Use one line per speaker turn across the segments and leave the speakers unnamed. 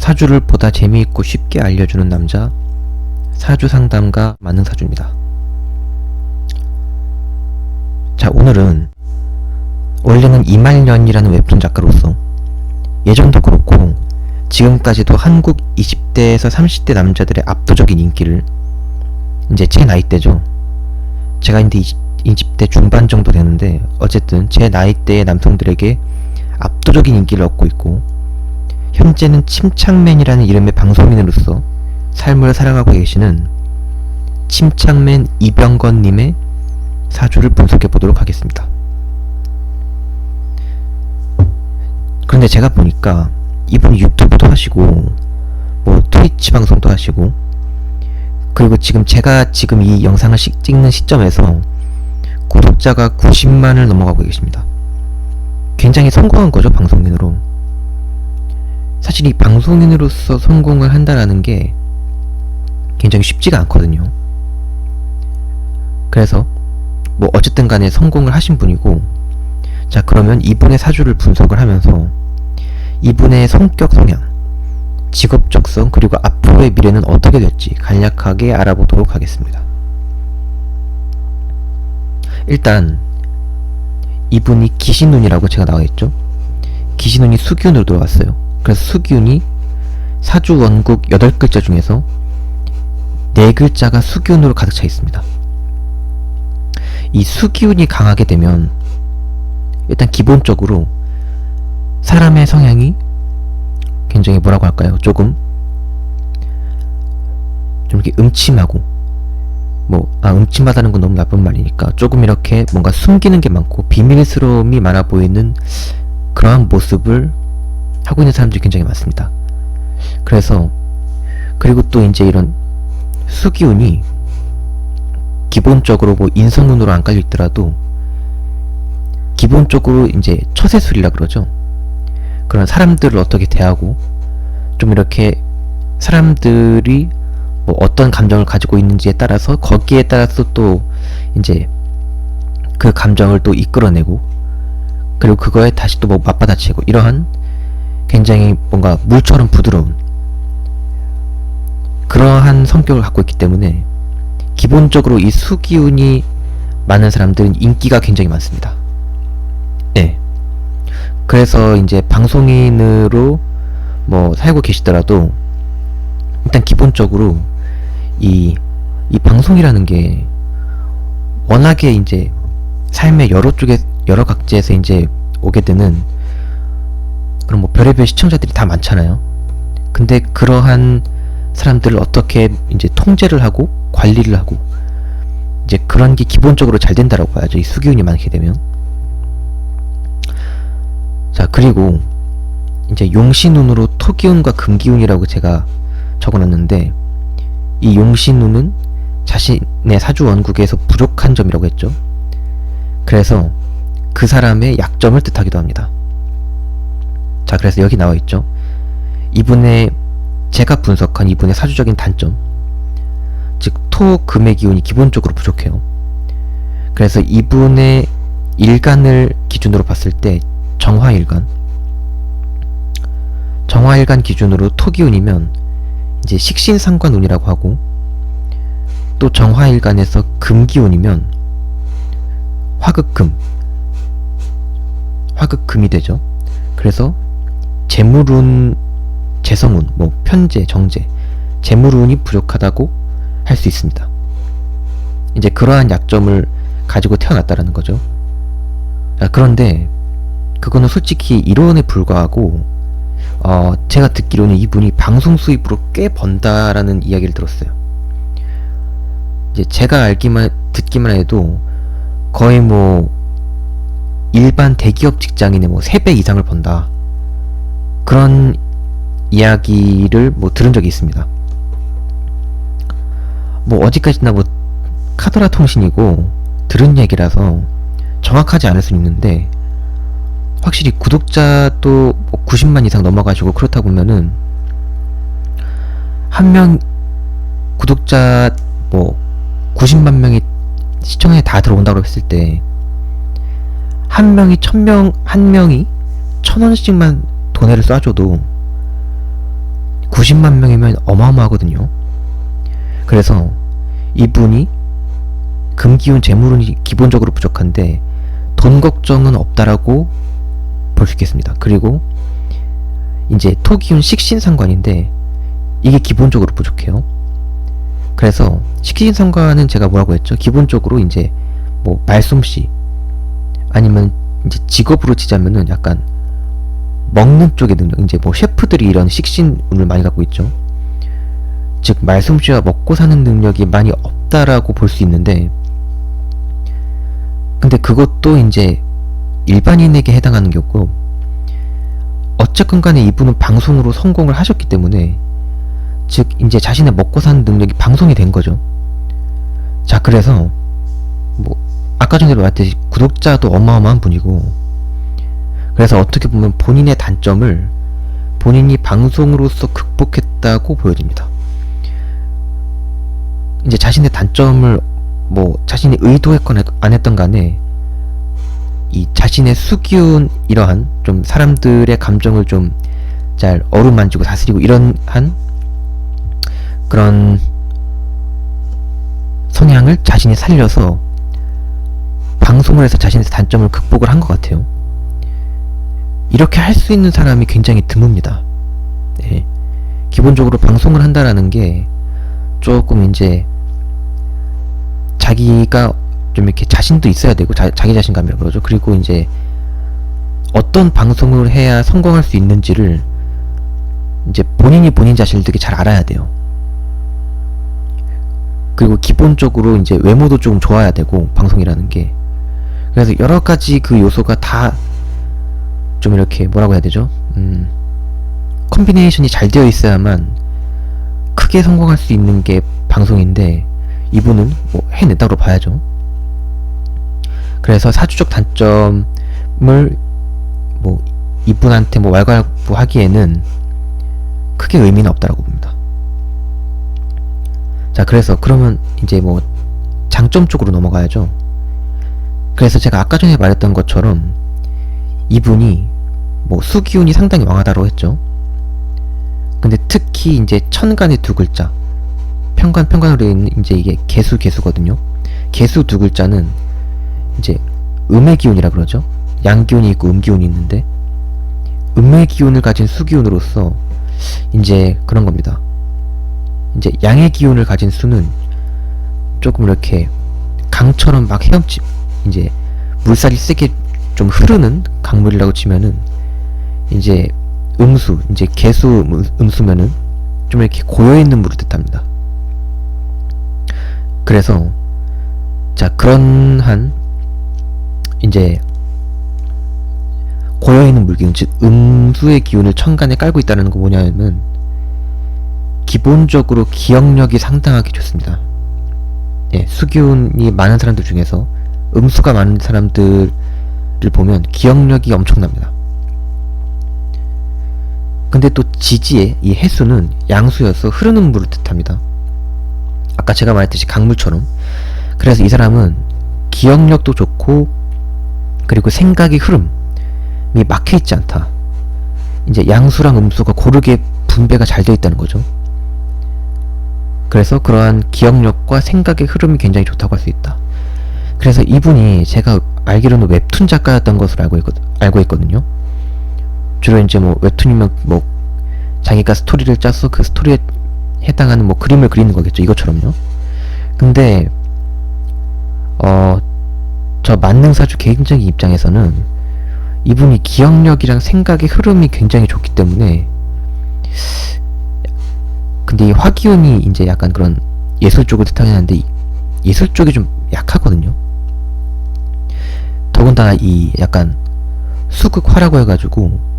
사주를 보다 재미있고 쉽게 알려주는 남자, 사주상담가 만능사주입니다. 자, 오늘은 원래는 이말년이라는 웹툰 작가로서 예전도 그렇고 지금까지도 한국 20대에서 30대 남자들의 압도적인 인기를, 이제 제 나이대죠. 제가 이제 20대 중반 정도 되는데 어쨌든 제 나이대의 남성들에게 압도적인 인기를 얻고 있고, 현재는 침착맨이라는 이름의 방송인으로서 삶을 살아가고 계시는 침착맨 이병건님의 사주를 분석해 보도록 하겠습니다. 그런데 제가 보니까 이분이 유튜브도 하시고 뭐 트위치 방송도 하시고, 그리고 제가 지금 이 영상을 찍는 시점에서 구독자가 90만을 넘어가고 계십니다. 굉장히 성공한 거죠, 방송인으로. 사실 이 방송인으로서 성공을 한다라는 게 굉장히 쉽지가 않거든요. 그래서 뭐 어쨌든 간에 성공을 하신 분이고, 자, 그러면 이분의 사주를 분석을 하면서 이분의 성격 성향, 직업적성, 그리고 앞으로의 미래는 어떻게 될지 간략하게 알아보도록 하겠습니다. 일단 이분이 기신운이라고 제가 나와있죠. 기신운이 수기운으로 들어왔어요. 그래서 수기운이 사주 원국 8글자 중에서 4글자가 수기운으로 가득 차 있습니다. 이 수기운이 강하게 되면 일단 기본적으로 사람의 성향이 굉장히 뭐라고 할까요? 좀 이렇게 음침하고, 음침하다는 건 너무 나쁜 말이니까 조금 이렇게 뭔가 숨기는 게 많고 비밀스러움이 많아 보이는 그러한 모습을 하고 있는 사람들이 굉장히 많습니다. 그리고 또 이제 이런 수기운이 기본적으로 뭐 인성운으로 안 깔려 있더라도 기본적으로 이제 처세술이라 그러죠. 그런 사람들을 어떻게 대하고, 좀 이렇게 사람들이 뭐 어떤 감정을 가지고 있는지에 따라서 거기에 따라서 또 이제 그 감정을 또 이끌어내고, 그리고 그거에 다시 또 뭐 맞받아치고, 이러한 굉장히 뭔가 물처럼 부드러운 그러한 성격을 갖고 있기 때문에 기본적으로 이 수기운이 많은 사람들은 인기가 굉장히 많습니다. 네. 그래서 이제 방송인으로 뭐 살고 계시더라도 일단 기본적으로 이 방송이라는 게 워낙에 이제 삶의 여러 각지에서 이제 오게 되는 그런 뭐 별의별 시청자들이 다 많잖아요. 근데 그러한 사람들을 어떻게 이제 통제를 하고 관리를 하고, 이제 그런 게 기본적으로 잘 된다라고 봐야죠, 이 수기운이 많게 되면. 자, 그리고 이제 용신운으로 토기운과 금기운이라고 제가 적어놨는데, 이 용신운은 자신의 사주 원국에서 부족한 점이라고 했죠. 그래서 그 사람의 약점을 뜻하기도 합니다. 자, 그래서 여기 나와있죠. 제가 분석한 이분의 사주적인 단점, 즉 토, 금의 기운이 기본적으로 부족해요. 그래서 이분의 일간을 기준으로 봤을 때 정화일간 기준으로 토기운이면 이제 식신상관운이라고 하고, 또 정화일간에서 금기운이면 화극금이 되죠. 그래서 재물운, 재성운, 뭐 편재, 정재, 재물운이 부족하다고 할 수 있습니다. 이제 그러한 약점을 가지고 태어났다라는 거죠. 그런데 그거는 솔직히 이론에 불과하고, 제가 듣기로는 이분이 방송 수입으로 꽤 번다라는 이야기를 들었어요. 이제 제가 듣기만 해도 거의 뭐 일반 대기업 직장인의 뭐 3배 이상을 번다, 그런 이야기를 뭐 들은 적이 있습니다. 뭐 어디까지나 뭐 카더라 통신이고 들은 얘기라서 정확하지 않을 수는 있는데, 확실히 구독자도 뭐 90만 이상 넘어가지고 그렇다 보면은 구독자 뭐 90만 명이 시청에 다 들어온다고 했을 때 한 명이 1,000원씩만 돈을 쏴줘도 90만 명이면 어마어마하거든요. 그래서 이분이 금기운 재물운이 기본적으로 부족한데 돈 걱정은 없다라고 볼 수 있겠습니다. 그리고 이제 토기운 식신상관인데 이게 기본적으로 부족해요. 그래서 식신상관은 제가 뭐라고 했죠? 기본적으로 이제 뭐 말솜씨 아니면 이제 직업으로 치자면은 약간 먹는 쪽의 능력, 이제 뭐 셰프들이 이런 식신운을 많이 갖고 있죠. 즉 말솜씨와 먹고 사는 능력이 많이 없다라고 볼 수 있는데, 근데 그것도 이제 일반인에게 해당하는 거고, 어쨌건 간에 이분은 방송으로 성공을 하셨기 때문에, 즉 이제 자신의 먹고 사는 능력이 방송이 된 거죠. 자, 그래서 뭐 아까 전에도 말했듯이 구독자도 어마어마한 분이고, 그래서 어떻게 보면 본인의 단점을 본인이 방송으로서 극복했다고 보여집니다. 이제 자신의 단점을 뭐 자신이 의도했건 안 했던 간에 이 자신의 수기운, 이러한 좀 사람들의 감정을 좀 잘 어루만지고 다스리고 이런 한 그런 성향을 자신이 살려서 방송을 해서 자신의 단점을 극복을 한 것 같아요. 이렇게 할 수 있는 사람이 굉장히 드뭅니다. 네. 기본적으로 방송을 한다라는 게 조금 이제 자기가 좀 이렇게 자신도 있어야 되고, 자기 자신감이라고 그러죠. 그리고 이제 어떤 방송을 해야 성공할 수 있는지를 이제 본인이 본인 자신을 되게 잘 알아야 돼요. 그리고 기본적으로 이제 외모도 좀 좋아야 되고, 방송이라는 게. 그래서 여러 가지 그 요소가 다 좀 이렇게 뭐라고 해야 되죠? 컴비네이션이 잘 되어 있어야만 크게 성공할 수 있는 게 방송인데, 이분은 뭐 해냈다고 봐야죠. 그래서 사주적 단점을 뭐 이분한테 뭐 왈가왈부하기에는 크게 의미는 없다라고 봅니다. 자, 그래서 그러면 이제 뭐 장점 쪽으로 넘어가야죠. 그래서 제가 아까 전에 말했던 것처럼 이분이 뭐 수기운이 상당히 왕하다고 했죠. 근데 특히 이제 천간의 두 글자, 편관으로 있는 이제 이게 개수거든요. 개수 두 글자는 이제 음의 기운이라 그러죠. 양기운이 있고 음기운이 있는데, 음의 기운을 가진 수기운으로서 이제 그런 겁니다. 이제 양의 기운을 가진 수는 조금 이렇게 강처럼 막 헤엄치, 이제 물살이 세게 좀 흐르는 강물이라고 치면은, 이제 음수, 이제 개수 음수면은 좀 이렇게 고여있는 물을 뜻합니다. 그래서 자, 그런 한 이제 고여있는 물기운, 즉 음수의 기운을 천간에 깔고 있다는 건 뭐냐면, 기본적으로 기억력이 상당하게 좋습니다. 예, 수기운이 많은 사람들 중에서 음수가 많은 사람들을 보면 기억력이 엄청납니다. 근데 또 지지의 이 해수는 양수여서 흐르는 물을 뜻합니다. 아까 제가 말했듯이 강물처럼. 그래서 이 사람은 기억력도 좋고, 그리고 생각의 흐름이 막혀있지 않다. 이제 양수랑 음수가 고르게 분배가 잘 되어 있다는 거죠. 그래서 그러한 기억력과 생각의 흐름이 굉장히 좋다고 할 수 있다. 그래서 이분이 제가 알기로는 웹툰 작가였던 것으로 알고 있거든요. 주로 이제 뭐 웹툰이면 뭐 자기가 스토리를 짜서 그 스토리에 해당하는 뭐 그림을 그리는 거겠죠. 이것처럼요. 근데 저 만능사주 개인적인 입장에서는 이분이 기억력이랑 생각의 흐름이 굉장히 좋기 때문에, 근데 이 화기운이 이제 약간 그런 예술 쪽을 뜻하긴 하는데 예술 쪽이 좀 약하거든요. 더군다나 이 약간 수극화라고 해가지고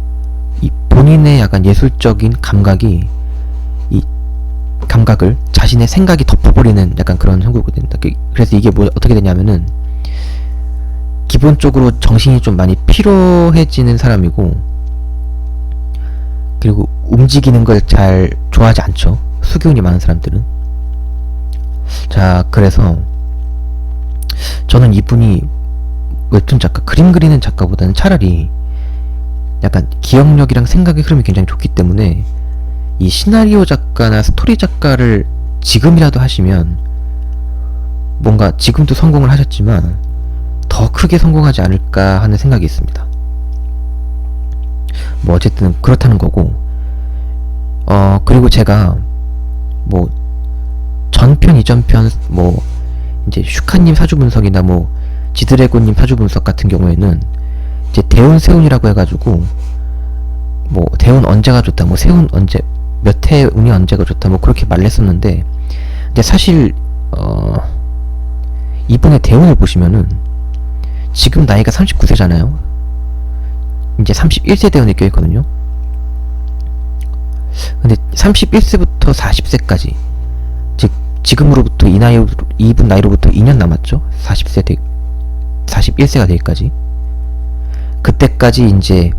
이 본인의 약간 예술적인 감각이, 이 감각을 자신의 생각이 덮어버리는 약간 그런 형국이 된다. 그래서 이게 뭐 어떻게 되냐면은, 기본적으로 정신이 좀 많이 피로해지는 사람이고, 그리고 움직이는 걸 잘 좋아하지 않죠. 수기운이 많은 사람들은. 자, 그래서 저는 이분이 웹툰 작가, 그림 그리는 작가보다는 차라리 약간 기억력이랑 생각의 흐름이 굉장히 좋기 때문에 이 이 시나리오 작가나 스토리 작가를 지금이라도 하시면 뭔가 지금도 성공을 하셨지만 더 크게 성공하지 않을까 하는 생각이 있습니다. 뭐 어쨌든 그렇다는 거고, 그리고 제가 뭐 전편 이전편 뭐 이제 슈카님 사주 분석이나 뭐 지드래곤님 사주 분석 같은 경우에는 이제 대운 세운이라고 해가지고 뭐 대운 언제가 좋다, 뭐 세운 언제 몇 해 운이 언제가 좋다, 뭐 그렇게 말했었는데, 근데 사실 이번에 대운을 보시면은 지금 나이가 39세잖아요. 이제 31세 대운에 껴있거든요. 근데 31세부터 40세까지, 즉 지금으로부터 이분 나이로부터 2년 남았죠. 41세가 되기까지. 그때까지 이제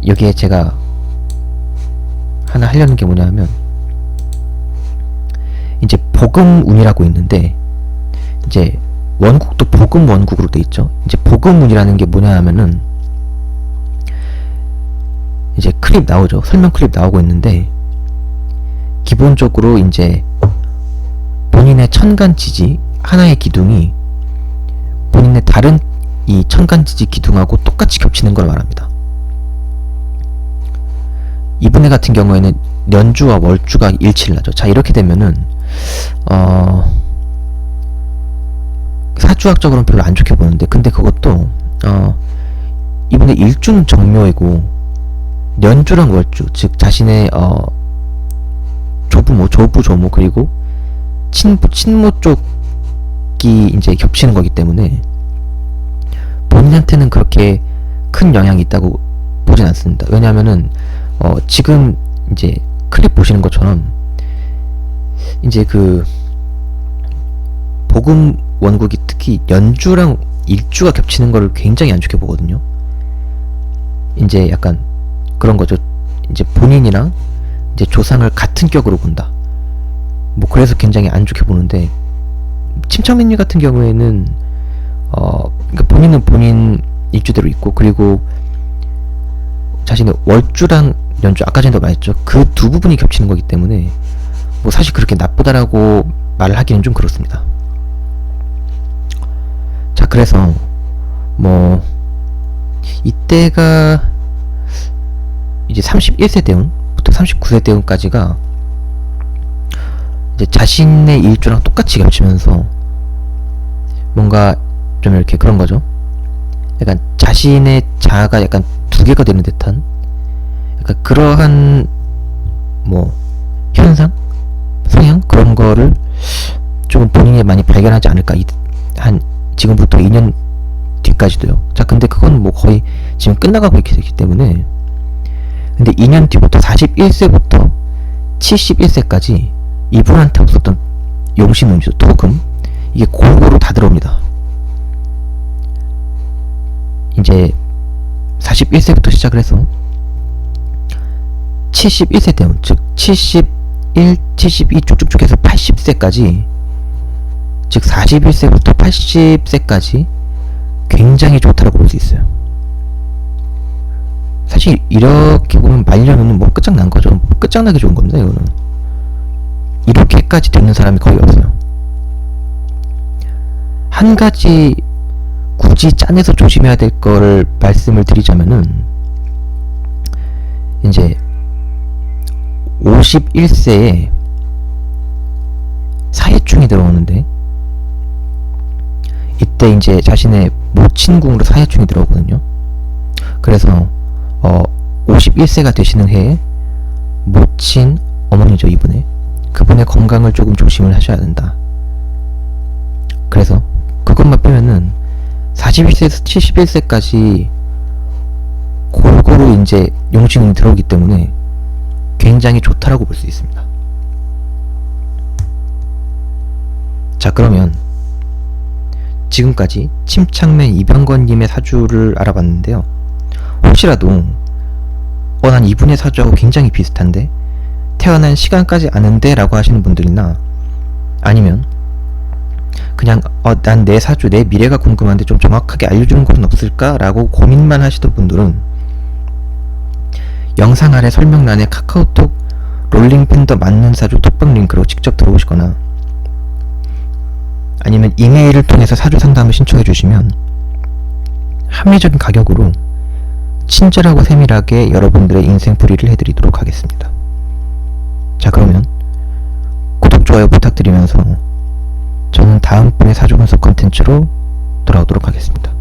여기에 제가 하나 하려는 게 뭐냐면, 이제 복음운이라고 있는데, 이제 원국도 복음 원국으로 돼 있죠. 이제 복음운이라는 게 뭐냐 하면은 이제 클립 나오죠. 설명 클립 나오고 있는데, 기본적으로 이제 본인의 천간지지 하나의 기둥이 본인의 다른 이 천간지지 기둥하고 똑같이 겹치는 걸 말합니다. 이분의 같은 경우에는 년주와 월주가 일치를 하죠. 자, 이렇게 되면은 사주학적으로는 별로 안 좋게 보는데, 근데 그것도 이분의 일주는 정묘이고 년주랑 월주, 즉 자신의 조부모, 조모, 그리고 친모 쪽이 이제 겹치는 거기 때문에 본인한테는 그렇게 큰 영향이 있다고 보진 않습니다. 왜냐하면은 지금 이제 클립 보시는 것처럼 이제 그 복음 원국이 특히 연주랑 일주가 겹치는 거를 굉장히 안 좋게 보거든요. 이제 약간 그런 거죠. 이제 본인이랑 이제 조상을 같은 격으로 본다. 뭐 그래서 굉장히 안 좋게 보는데, 침착맨님 같은 경우에는 그러니까 본인은 본인 일주대로 있고, 그리고 자신의 월주랑 연주, 아까 전에도 말했죠. 그 두 부분이 겹치는 거기 때문에 뭐 사실 그렇게 나쁘다라고 말을 하기는 좀 그렇습니다. 자, 그래서 뭐 이때가 이제 31세 대운부터 39세 대운까지가 이제 자신의 일주랑 똑같이 겹치면서 뭔가 좀 이렇게 그런 거죠. 약간 자신의 자아가 약간 두 개가 되는 듯한 약간 그러한 뭐 현상? 성향? 그런 거를 좀 본인이 많이 발견하지 않을까. 한 지금부터 2년 뒤까지도요. 자, 근데 그건 뭐 거의 지금 끝나가고 있기 때문에, 근데 2년 뒤부터 41세부터 71세까지 이분한테 없었던 용신운이죠. 토금, 이게 골고루 다 들어옵니다. 이제 41세부터 시작을 해서 71세 대운, 즉 71, 72 쭉쭉쭉 해서 80세까지, 즉 41세부터 80세까지 굉장히 좋다라고 볼 수 있어요. 사실 이렇게 보면 말년은 뭐 끝장난 거죠. 끝장나게 좋은 겁니다. 이거는 이렇게까지 되는 사람이 거의 없어요. 한 가지 굳이 짠해서 조심해야 될 거를 말씀을 드리자면은, 이제 51세에 사해충이 들어오는데, 이때 이제 자신의 모친궁으로 사해충이 들어오거든요. 그래서 51세가 되시는 해에 모친 어머니죠, 이분의. 그분의 건강을 조금 조심을 하셔야 된다. 그래서 그것만 빼면은 41세에서 71세까지 골고루 이제 용신운이 들어오기 때문에 굉장히 좋다라고 볼 수 있습니다. 자, 그러면 지금까지 침착맨 이병건님의 사주를 알아봤는데요. 혹시라도 난 이분의 사주하고 굉장히 비슷한데, 태어난 시간까지 아는데 라고 하시는 분들이나, 아니면 그냥 난 내 사주, 내 미래가 궁금한데 좀 정확하게 알려주는 곳은 없을까? 라고 고민만 하시던 분들은 영상 아래 설명란에 카카오톡 롤링 팬더 맞는 사주 톡방 링크로 직접 들어오시거나 아니면 이메일을 통해서 사주 상담을 신청해 주시면 합리적인 가격으로 친절하고 세밀하게 여러분들의 인생풀이를 해드리도록 하겠습니다. 자, 그러면 구독, 좋아요 부탁드리면서 저는 다음번에 사주 분석 컨텐츠로 돌아오도록 하겠습니다.